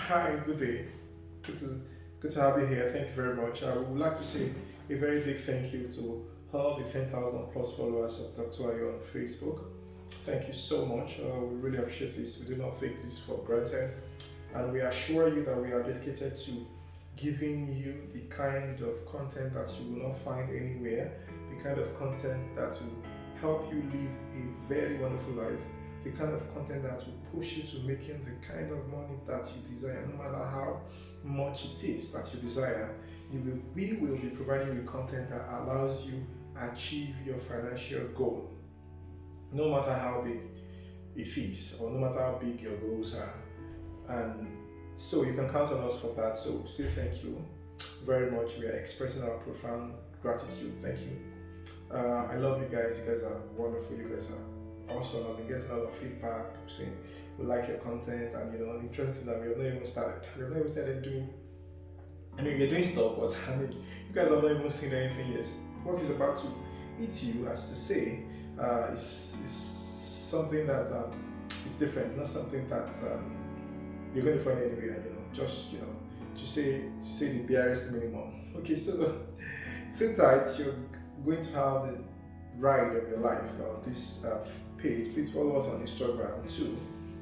Hi, good day. Good to have you here. Thank you very much. I would like to say a very big thank you to all the 10,000 plus followers of Dr. Ayo on Facebook. Thank you so much. We really appreciate this. We do not take this for granted. And we assure you that we are dedicated to giving you the kind of content that you will not find anywhere, the kind of content that will help you live a very wonderful life, the kind of content that will push you to making the kind of money that you desire, no matter how much it is that you desire. We will be providing you content that allows you achieve your financial goal, no matter how big it is, or no matter how big your goals are. And so you can count on us for that. So say thank you very much. We are expressing our profound gratitude. Thank you. I love you guys. You guys are wonderful. You guys are awesome. I've been getting a lot of feedback saying we like your content, and interesting that we have not even started. We have not even started doing. I mean, we're doing stuff, but I mean, you guys have not even seen anything yet. What is about to eat you, as to say, is something that is different. Not something that you're going to find anywhere. Just to say the barest minimum. Okay, so sit tight. You're going to have the ride of your life on this page. Please follow us on Instagram too.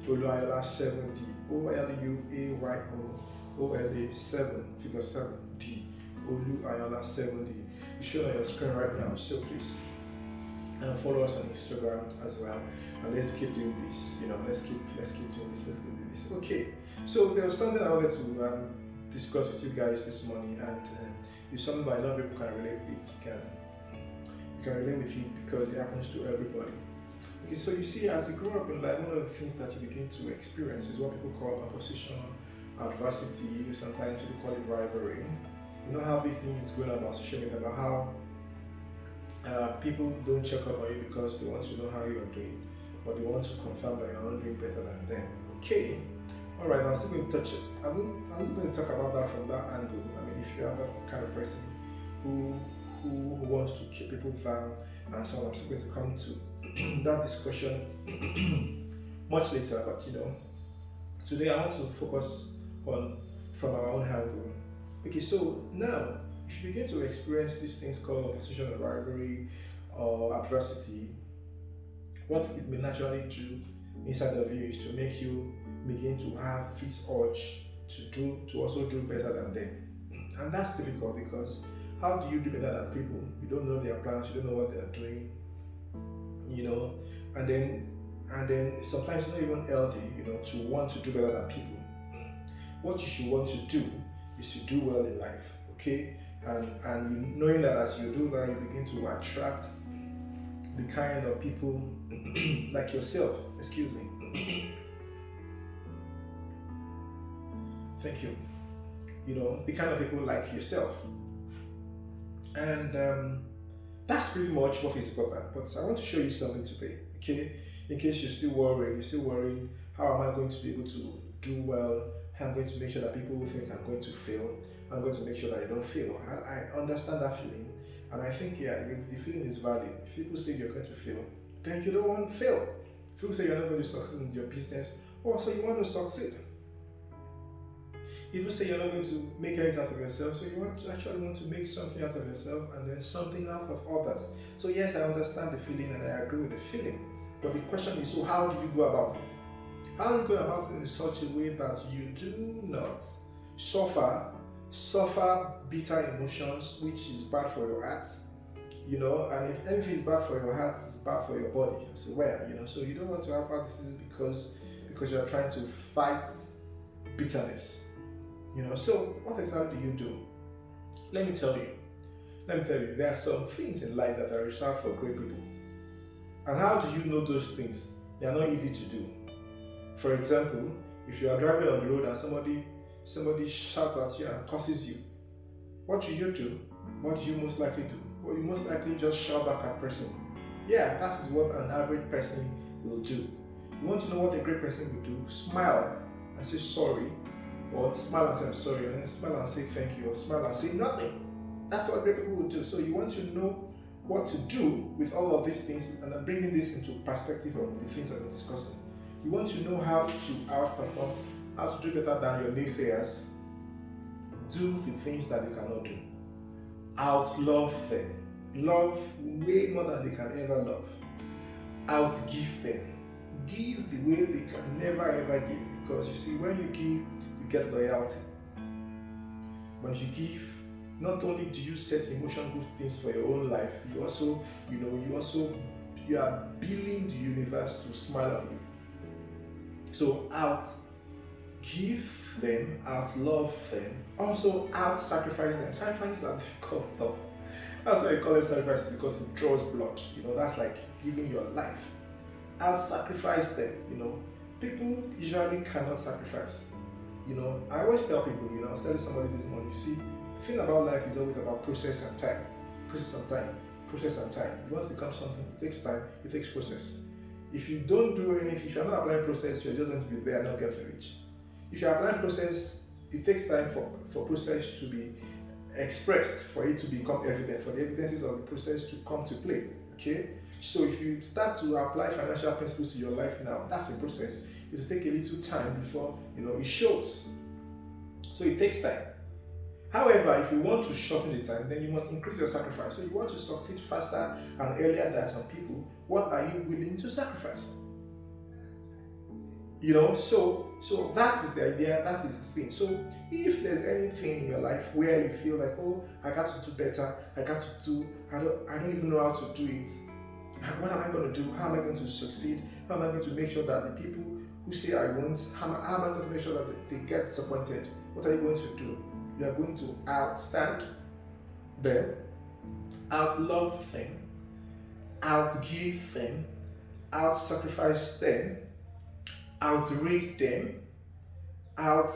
Oluayola70, OLUAYOLA7, figure 7D, Oluayola70. It's shown on your screen right now, so please follow us on Instagram as well. And let's keep doing this. Let's keep doing this. Let's keep doing this. Okay. So there was something I wanted to discuss with you guys this morning, and it's something that a lot of people can relate with. You can relate with it because it happens to everybody. Okay, so you see, as you grow up in life, one of the things that you begin to experience is what people call opposition, adversity. Sometimes people call it rivalry. You know how this thing is going about social media, about how people don't check up on you because they want to know how you're doing, but they want to confirm that you're not doing better than them. Okay. All right, I'm still going to touch it. I'm still going to talk about that from that angle. I mean, if you are that kind of person who wants to keep people down, and so on, I'm still going to come to that discussion much later. But today I want to focus on from our own angle. Okay, so now if you begin to experience these things called opposition or rivalry or adversity, what it may naturally do inside of you is to make you begin to have this urge to also do better than them. And that's difficult because how do you do better than people? You don't know their plans, you don't know what they are doing, and then sometimes it's not even healthy, to want to do better than people. What you should want to do is to do well in life, okay? And knowing that as you do that, you begin to attract the kind of people like yourself, excuse me. Thank you. The kind of people like yourself. And that's pretty much what it's about. But I want to show you something today, okay? In case you're still worrying, how am I going to be able to do well? How am I going to make sure that people who think I'm going to fail, I'm going to make sure that I don't fail. I understand that feeling. And I think, the feeling is valid. If people say you're going to fail, then you don't want to fail. If people say you're not going to succeed in your business, so you want to succeed. If you say you're not going to make anything out of yourself, so you actually want to make something out of yourself and then something out of others. So yes, I understand the feeling and I agree with the feeling. But the question is, so how do you go about it? How do you go about it in such a way that you do not suffer bitter emotions, which is bad for your heart, and if anything is bad for your heart, it's bad for your body as well, so you don't want to have heart disease because you're trying to fight bitterness. So what exactly do you do? Let me tell you, there are some things in life that are reserved for great people. And how do you know those things? They are not easy to do. For example, if you are driving on the road and somebody shouts at you and curses you, what do you do? What do you most likely do? Well, you most likely just shout back at that person. Yeah, that is what an average person will do. You want to know what a great person will do? Smile and say sorry, or smile and say I'm sorry, and then smile and say thank you, or smile and say nothing. That's what great people will do. So you want to know what to do with all of these things, and I'm bringing this into perspective of the things that we're discussing. You want to know how to outperform how to do better than your naysayers, do the things that they cannot do. Outlove them. Love way more than they can ever love. Outgive them. Give the way they can never ever give. Because you see, when you give, you get loyalty. When you give, not only do you set emotional good things for your own life, you also, you are building the universe to smile on you. So outgive them, outlove them, also out-sacrifice them. Sacrifices are difficult stuff. That's why I call it sacrifices, because it draws blood. That's like giving your life. Out-sacrifice them. People usually cannot sacrifice. I always tell people, I was telling somebody this morning, you see, the thing about life is always about process and time. Process and time. Process and time. You want to become something, it takes time, it takes process. If you don't do anything, if you're not applying process, you're just going to be there and not get rich. If you're applying process, it takes time for process to be expressed, for it to become evident, for the evidences of the process to come to play. Okay? So if you start to apply financial principles to your life now, that's a process. It will take a little time before it shows. So it takes time. However, if you want to shorten the time, then you must increase your sacrifice. So you want to succeed faster and earlier than some people, what are you willing to sacrifice? So that is the idea, that is the thing. So if there's anything in your life where you feel like, oh, I got to do better, I don't even know how to do it. What am I going to do? How am I going to succeed? How am I going to make sure that the people who say I won't, how am I going to make sure that they get disappointed? What are you going to do? You are going to outstand them, outlove them, outgive them, out-sacrifice them, outrate them, out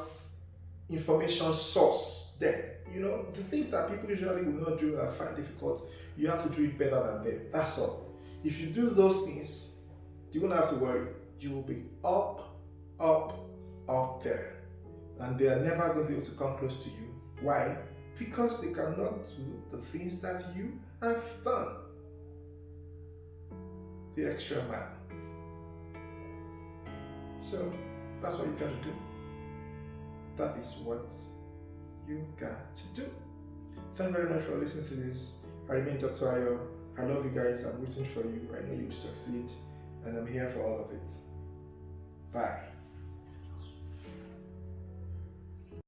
information source them. The things that people usually will not do or find difficult, you have to do it better than them. That's all. If you do those things, you won't have to worry. You will be up, up, up there. And they are never going to be able to come close to you. Why? Because they cannot do the things that you have done. The extra mile. So that's what you got to do. That is what you got to do. Thank you very much for listening to this. I remain Dr. Ayo. I love you guys. I'm rooting for you. I know you'll succeed. And I'm here for all of it. Bye.